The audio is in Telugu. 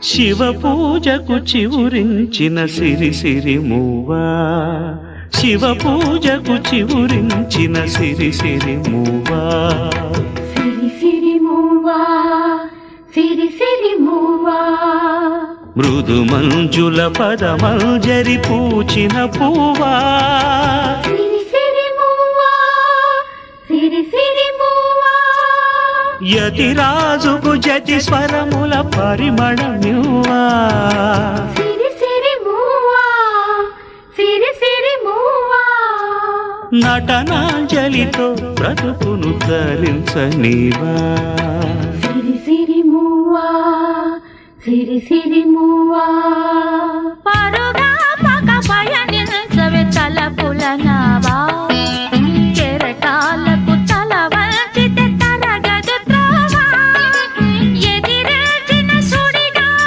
శివ పూజకు చివురించిన సిరి సిరి మూవా, శివ పూజకు చివురించిన సిరి సిరి మూవా, సిరి సిరి మూవా, సిరి సిరి మూవా, మృదు మంజుల పదమంజరి పూచిన పూవా, సిరి సిరి మూవా, సిరి సిరి మూవా, యతిరాజుకు జతి స్వరముల పరిమళమివ్వా, సిరి సిరి మూవా, సిరి సిరి మూవా, నటనాంజలితో బ్రతుకును తరించనీవా, సిరి సిరి మూవా, సిరి సిరి మూవా, పరుగా పక పయనించవే తలపులనా